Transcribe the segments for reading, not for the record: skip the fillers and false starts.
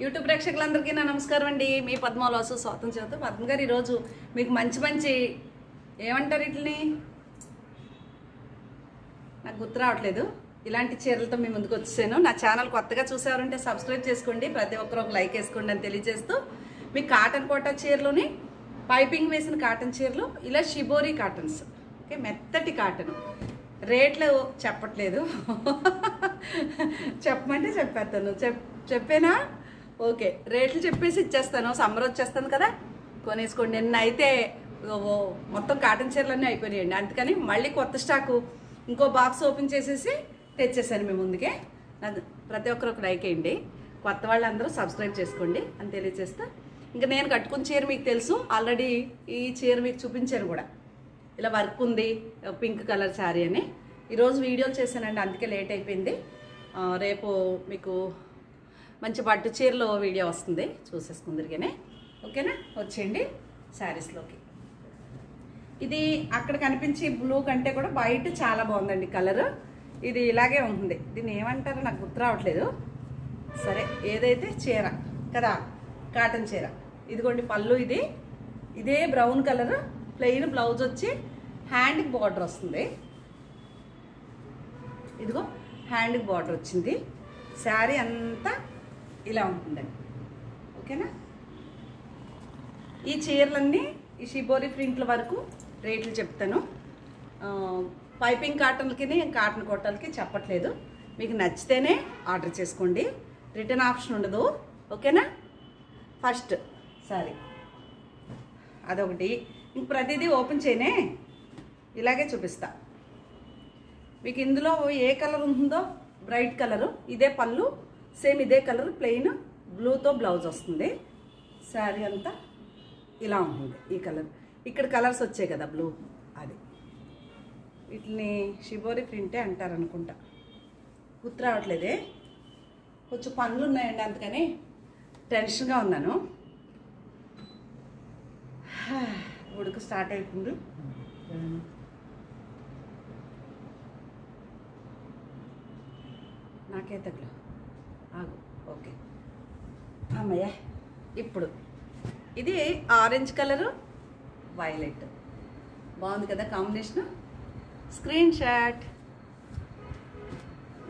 YouTube ప్రేక్షకులందరికీ నా నమస్కారం అండి. మీ పద్మవాసు స్వాతం చేత పద్మ గారు ఈరోజు మీకు మంచి మంచి ఏమంటారు వీటిని నాకు గుర్తు రావట్లేదు ఇలాంటి చీరలతో మీ ముందుకు వచ్చేసాను. నా ఛానల్ కొత్తగా చూసేవారంటే సబ్స్క్రైబ్ చేసుకోండి, ప్రతి ఒక్కరు ఒక లైక్ వేసుకోండి అని తెలియజేస్తూ మీ కాటన్ కోటా చీరలోని పైపింగ్ వేసిన కాటన్ చీరలు ఇలా షిబోరీ కాటన్స్, ఓకే, మెత్తటి కాటన్. రేట్లు చెప్పట్లేదు, చెప్పమంటే చెప్పేస్తాను. చెప్పేనా? ఓకే, రేట్లు చెప్పేసి ఇచ్చేస్తాను. సమ్మర్ వచ్చేస్తాను కదా, కొనేసుకోండి. నిన్న అయితే మొత్తం కాటన్ చీరలన్నీ అయిపోయాయండి, అందుకని మళ్ళీ కొత్త స్టాకు ఇంకో బాక్స్ ఓపెన్ చేసేసి తెచ్చేసాను మీ ముందుకే. ప్రతి ఒక్కరు ఒక లైక్ వేయండి, కొత్త వాళ్ళందరూ సబ్స్క్రైబ్ చేసుకోండి అని తెలియజేస్తా. ఇంకా నేను కట్టుకున్న చీర మీకు తెలుసు ఆల్రెడీ, ఈ చీర మీకు చూపించాను కూడా. ఇలా వర్క్ ఉంది, పింక్ కలర్ శారీ అని ఈరోజు వీడియోలు చేశానండి, అందుకే లేట్ అయిపోయింది. రేపు మీకు మంచి పట్టు చీరలో వీడియో వస్తుంది, చూసేసుకుందరిగానే. ఓకేనా? వచ్చేయండి శారీస్లోకి. ఇది అక్కడ కనిపించి బ్లూ కంటే కూడా బయట చాలా బాగుందండి కలర్. ఇది ఇలాగే ఉంటుంది, దీన్ని ఏమంటారో నాకు గుర్తు రావట్లేదు. సరే, ఏదైతే చీర కదా, కాటన్ చీర. ఇదిగోండి పళ్ళు, ఇదే బ్రౌన్ కలర్, ప్లెయిన్ బ్లౌజ్ వచ్చి హ్యాండ్కి బార్డర్ వస్తుంది. ఇదిగో హ్యాండ్కి బార్డర్ వచ్చింది. శారీ అంతా ఇలా ఉంటుందండి. ఓకేనా? ఈ చీరలన్నీ ఈ షిబోరి ప్రింట్ల వరకు రేట్లు చెప్తాను. పైపింగ్ కాటన్కి కాటన్ కోటలకి చెప్పట్లేదు. మీకు నచ్చితేనే ఆర్డర్ చేసుకోండి, రిటర్న్ ఆప్షన్ ఉండదు. ఓకేనా? ఫస్ట్ సారీ అదొకటి. ఇంక ప్రతిదీ ఓపెన్ చేయనే ఇలాగే చూపిస్తా. మీకు ఇందులో ఏ కలర్ ఉంటుందో బ్రైట్ కలరు, ఇదే పళ్ళు, సేమ్ ఇదే కలర్, ప్లెయిన్ బ్లూతో బ్లౌజ్ వస్తుంది. శారీ అంతా ఇలా ఉంటుంది. ఈ కలర్ ఇక్కడ కలర్స్ వచ్చాయి కదా, బ్లూ, అది. వీటిని షిబోరి ప్రింటే అంటారు అనుకుంటా, గుర్తు రావట్లేదే. కొంచెం పనులు ఉన్నాయండి, అందుకని టెన్షన్గా ఉన్నాను. ఉడుకు స్టార్ట్ అయిపోయింది. నాకే తగ్గలు ఆగు. ఓకే అమ్మయ్య. ఇప్పుడు ఇది ఆరెంజ్ కలరు, వైలెట్, బాగుంది కదా కాంబినేషన్. Screen shot.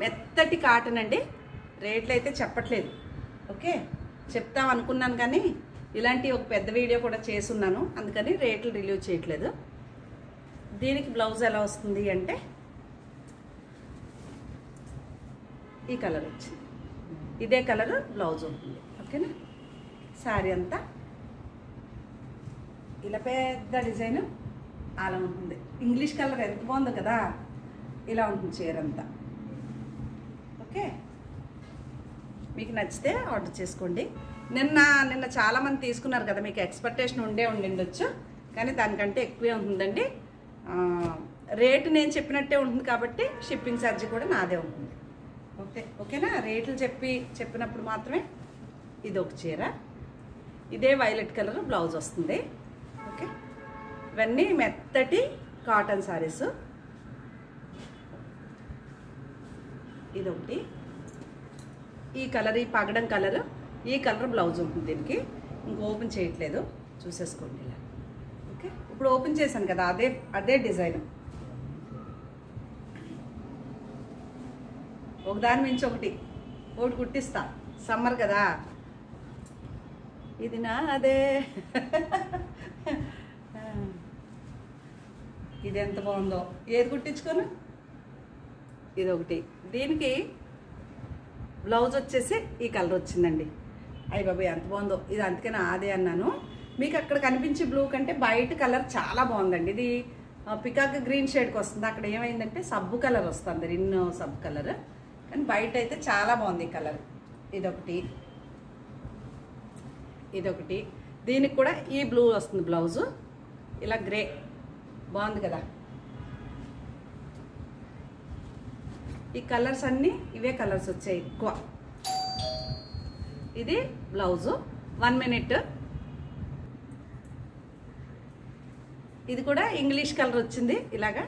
మెత్తటి కాటన్ అండి, రేట్లు అయితే చెప్పట్లేదు. ఓకే, చెప్తాం అనుకున్నాను కానీ ఇలాంటి ఒక పెద్ద వీడియో కూడా చేసున్నాను, అందుకని రేట్లు రిలీవ్ చేయట్లేదు. దీనికి బ్లౌజ్ ఎలా వస్తుంది అంటే ఈ కలర్ వచ్చింది, ఇదే కలర్ బ్లౌజ్ ఉంటుంది. ఓకేనా? శారీ అంతా ఇలా పెద్ద డిజైన్ అలా ఉంటుంది. ఇంగ్లీష్ కలర్ ఎంత బాగుందో కదా, ఇలా ఉంటుంది చీర అంతా. ఓకే, మీకు నచ్చితే ఆర్డర్ చేసుకోండి. నిన్న చాలామంది తీసుకున్నారు కదా, మీకు ఎక్స్పెక్టేషన్ ఉండిండొచ్చు, కానీ దానికంటే ఎక్కువే ఉంటుందండి. రేటు నేను చెప్పినట్టే ఉంటుంది కాబట్టి షిప్పింగ్ ఛార్జ్ కూడా నాదే ఉంటుంది. ఓకేనా? రేట్లు చెప్పినప్పుడు మాత్రమే. ఇది ఒక చీర, ఇదే వైలెట్ కలర్ బ్లౌజ్ వస్తుంది. ఓకే, ఇవన్నీ మెత్తటి కాటన్ శారీస్. ఇదొకటి, ఈ కలర్, ఈ పగడం కలర్, ఈ కలర్ బ్లౌజ్ ఉంటుంది దీనికి. ఇంక ఓపెన్ చేయట్లేదు, చూసేసుకోండి ఇలా. ఓకే, ఇప్పుడు ఓపెన్ చేశాను కదా, అదే డిజైన్. ఒకదాని మించి ఒకటి కుట్టిస్తా, సమ్మర్ కదా. ఇది నా అదే ఇది ఎంత బాగుందో, ఏది కుట్టించుకోను. ఇదొకటి, దీనికి బ్లౌజ్ వచ్చేసి ఈ కలర్ వచ్చిందండి. అయ్య బాబాయ్ ఎంత బాగుందో ఇది, అందుకని అదే అన్నాను. మీకు అక్కడ కనిపించే బ్లూ కంటే బయట కలర్ చాలా బాగుందండి. ఇది పికాక్ గ్రీన్ షేడ్కి వస్తుంది, అక్కడ ఏమైందంటే సబ్బు కలర్ వస్తుంది, రిన్ సబ్బు కలర్, కానీ బయట అయితే చాలా బాగుంది ఈ కలర్. ఇదొకటి, దీనికి కూడా ఈ బ్లూ వస్తుంది బ్లౌజు, ఇలా గ్రే, బాగుంది కదా. ఈ కలర్స్ అన్నీ ఇవే కలర్స్ వచ్చాయి ఎక్కువ. ఇది బ్లౌజు, 1 మినిట్. ఇది కూడా ఇంగ్లీష్ కలర్ వచ్చింది ఇలాగా.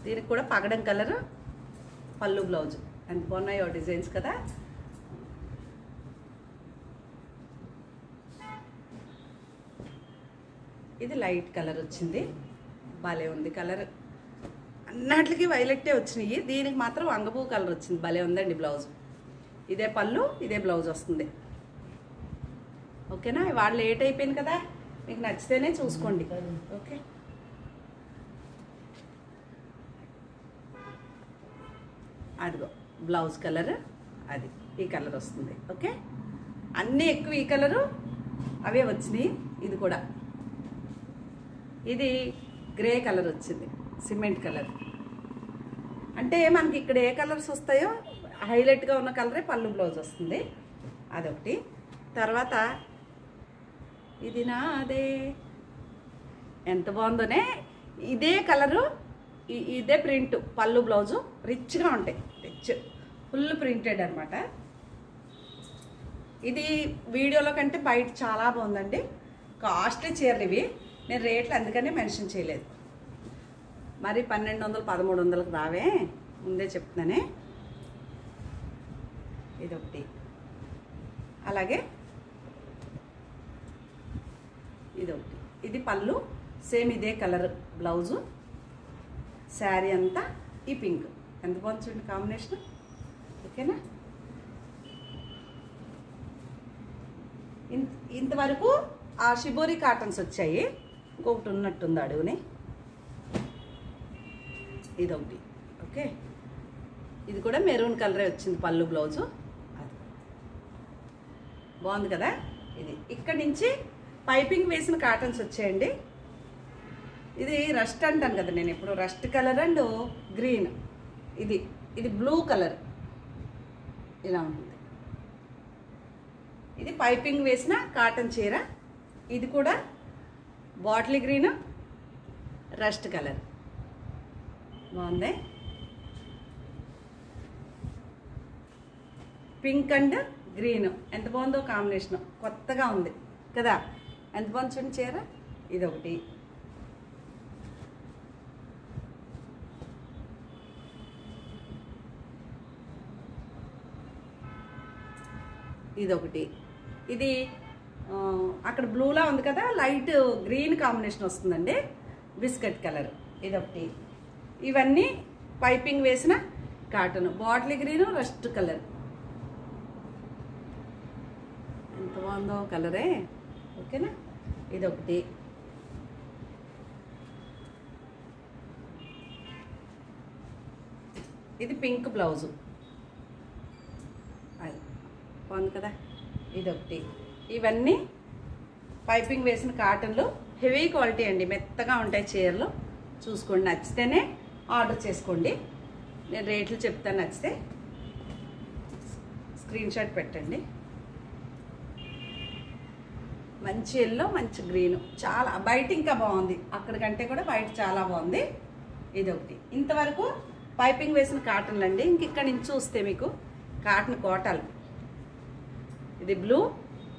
దీనికి కూడా పగడం కలర్, పళ్ళు బ్లౌజ్ ఎంత బాగున్నాయో డిజైన్స్ కదా. ఇది లైట్ కలర్ వచ్చింది, భలే ఉంది కలర్. అన్నిటికి వైలెట్టే వచ్చినాయి, దీనికి మాత్రం వంగపూ కలర్ వచ్చింది, భలే ఉందండి బ్లౌజ్. ఇదే పళ్ళు, ఇదే బ్లౌజ్ వస్తుంది. ఓకేనా? ఇవాళ లేట్ అయిపోయింది కదా, మీకు నచ్చితేనే చూసుకోండి. ఓకే, అదిగో బ్లౌజ్ కలర్, అది ఈ కలర్ వస్తుంది. ఓకే, అన్నీ ఎక్కువ ఈ కలరు అవే వచ్చినాయి. ఇది కూడా ఇది గ్రే కలర్ వచ్చింది, సిమెంట్ కలర్. అంటే మనకి ఇక్కడ ఏ కలర్స్ వస్తాయో హైలైట్గా ఉన్న కలరే పళ్ళు బ్లౌజ్ వస్తుంది, అదొకటి. తర్వాత ఇది నాదే, ఎంత బాగుందోనే, ఇదే కలరు, ఇదే ప్రింట్, పళ్ళు బ్లౌజు రిచ్గా ఉంటాయి, రిచ్ ఫుల్ ప్రింటెడ్ అనమాట. ఇది వీడియోలో కంటే బయట చాలా బాగుందండి. కాస్ట్లీ చీరలు ఇవి, నేను రేట్లు అందుకనే మెన్షన్ చేయలేదు. మరి 1200 1300కి రావే, ముందే చెప్తున్నానే. ఇదొకటి, అలాగే ఇదొకటి. ఇది పళ్ళు, సేమ్ ఇదే కలర్ బ్లౌజు, శారీ అంతా ఈ పింక్. ఎంత బాగుంది చూడండి కాంబినేషన్. ఓకేనా? ఇంతవరకు ఆ షిబోరి కాటన్స్ వచ్చాయి, ఇంకొకటి ఉన్నట్టుంది అడుగుని, ఇదొకటి. ఓకే, ఇది కూడా మెరూన్ కలరే వచ్చింది పళ్ళు బ్లౌజు, అది బాగుంది కదా. ఇది ఇక్కడి నుంచి పైపింగ్ వేసిన కాటన్స్ వచ్చాయండి. ఇది రస్ట్ అంటాను కదా నేను ఇప్పుడు, రస్ట్ కలర్ అండ్ గ్రీన్. ఇది బ్లూ కలర్ ఇలా ఉంటుంది. ఇది పైపింగ్ వేసిన కాటన్ చీర. ఇది కూడా బాటిల్ గ్రీన్, రస్ట్ కలర్, బాగుంది. పింక్ అండ్ గ్రీన్ ఎంత బాగుందో కాంబినేషన్, కొత్తగా ఉంది కదా, ఎంత బాగుంది చూడండి చీర. ఇదొకటి. ఇదొకటి. ఇది అక్కడ బ్లూలా ఉంది కదా, లైట్ గ్రీన్ కాంబినేషన్ వస్తుందండి, బిస్కెట్ కలర్. ఇదొకటి. ఇవన్నీ పైపింగ్ వేసిన cotton, bottle green, rust colour. ఎంత బాగుందో కలరే. ఓకేనా? ఇదొకటి. ఇది పింక్ బ్లౌజు, అది బాగుంది కదా. ఇదొకటి. ఇవన్నీ పైపింగ్ వేసిన కాటన్లు, హెవీ క్వాలిటీ అండి, మెత్తగా ఉంటాయి చీరలు. చూసుకోండి, నచ్చితేనే ఆర్డర్ చేసుకోండి. నేను రేట్లు చెప్తాను, నచ్చితే స్క్రీన్ షాట్ పెట్టండి. మంచి ఎల్లో, మంచి గ్రీను, చాలా బయట ఇంకా బాగుంది, అక్కడికంటే కూడా బయట చాలా బాగుంది. ఇదొకటి. ఇంతవరకు పైపింగ్ వేసిన కాటన్లు అండి. ఇంక ఇక్కడ నుంచి చూస్తే మీకు కాటన్ కోటాలు. ఇది బ్లూ,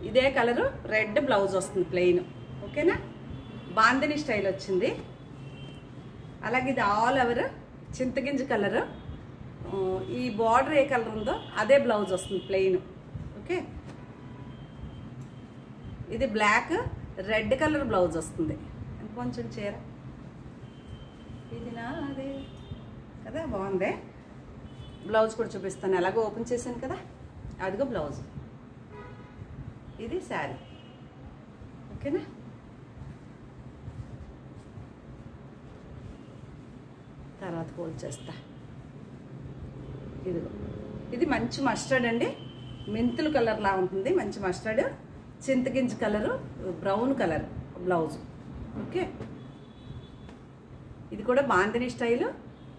ఇదే కలరు, రెడ్ బ్లౌజ్ వస్తుంది ప్లెయిన్. ఓకేనా? బాందిని స్టైల్ వచ్చింది. అలాగే ఇది ఆల్ ఓవర్ చింతగింజ కలరు, ఈ బార్డర్ ఏ కలర్ ఉందో అదే బ్లౌజ్ వస్తుంది ప్లెయిన్. ఓకే, ఇది బ్లాక్, రెడ్ కలర్ బ్లౌజ్ వస్తుంది. కొంచెం చీర ఇది నాదే కదా, బాగుంది. బ్లౌజ్ కూడా చూపిస్తాను, ఎలాగో ఓపెన్ చేశాను కదా, అదిగో బ్లౌజ్. ఇది శారీ. ఓకేనా? తర్వాత ఫోల్డ్ చేస్తా. ఇదిగో, ఇది మంచి మస్టర్డ్ అండి, మెంతులు కలర్లా ఉంటుంది, మంచి మస్టర్డ్, చింతగింజ colour, brown colour blouse. Okay, ఇది కూడా bandhani style,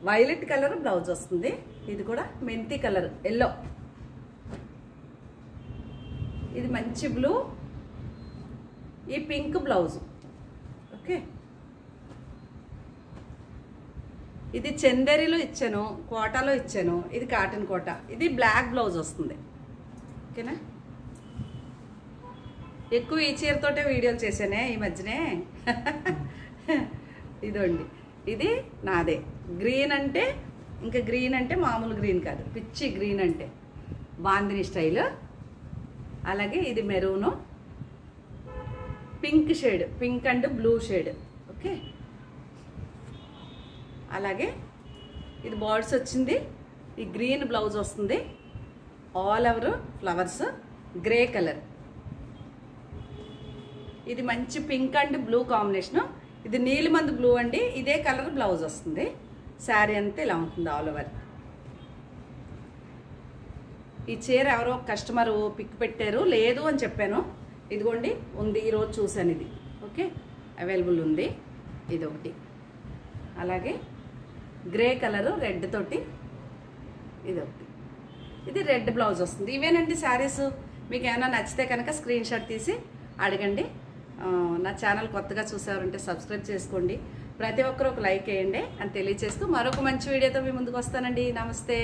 violet colour blouse వస్తుంది. ఇది కూడా మెంతి కలర్, ఎల్లో. ఇది మంచి బ్లూ, ఈ పింక్ బ్లౌజ్. ఓకే, ఇది చందేరిలో ఇచ్చాను, కోటాలో ఇచ్చాను. ఇది కాటన్ కోట, ఇది బ్లాక్ బ్లౌజ్ వస్తుంది. ఓకేనా? ఎక్కువ ఈ చీరతోటే వీడియోలు చేశానే ఈ మధ్యనే. ఇదండి, ఇది నాదే. గ్రీన్ అంటే ఇంకా గ్రీన్ అంటే మామూలు గ్రీన్ కాదు, పిచ్చి గ్రీన్ అంటే బాందిని స్టైల్. అలాగే ఇది maroon, pink shade, pink and blue shade. Okay, అలాగే ఇది బార్డర్స్ వచ్చింది. ఈ గ్రీన్ బ్లౌజ్ వస్తుంది, all over flowers, grey colour. ఇది మంచి పింక్ అండ్ బ్లూ కాంబినేషను. ఇది నీలిమందు బ్లూ అండి. ఇదే కలర్ బ్లౌజ్ వస్తుంది. శారీ అంతా ఇలా ఉంటుంది ఆల్ ఓవర్. ఈ చీర ఎవరో కస్టమరు పిక్ పెట్టారు, లేదు అని చెప్పాను. ఇదిగోండి ఉంది, ఈరోజు చూశాను ఇది. ఓకే, అవైలబుల్ ఉంది. ఇది ఒకటి, అలాగే గ్రే కలరు రెడ్ తోటి ఇది ఒకటి. ఇది రెడ్ బ్లౌజ్ వస్తుంది. ఇవేనండి శారీస్. మీకు ఏమైనా నచ్చితే కనుక స్క్రీన్ షాట్ తీసి అడగండి. నా ఛానల్ కొత్తగా చూసారంటే సబ్స్క్రైబ్ చేసుకోండి. ప్రతి ఒక్కరు ఒక లైక్ వేయండి అని తెలియజేస్తూ మరొక మంచి వీడియోతో మీ ముందుకు వస్తానండి. నమస్తే.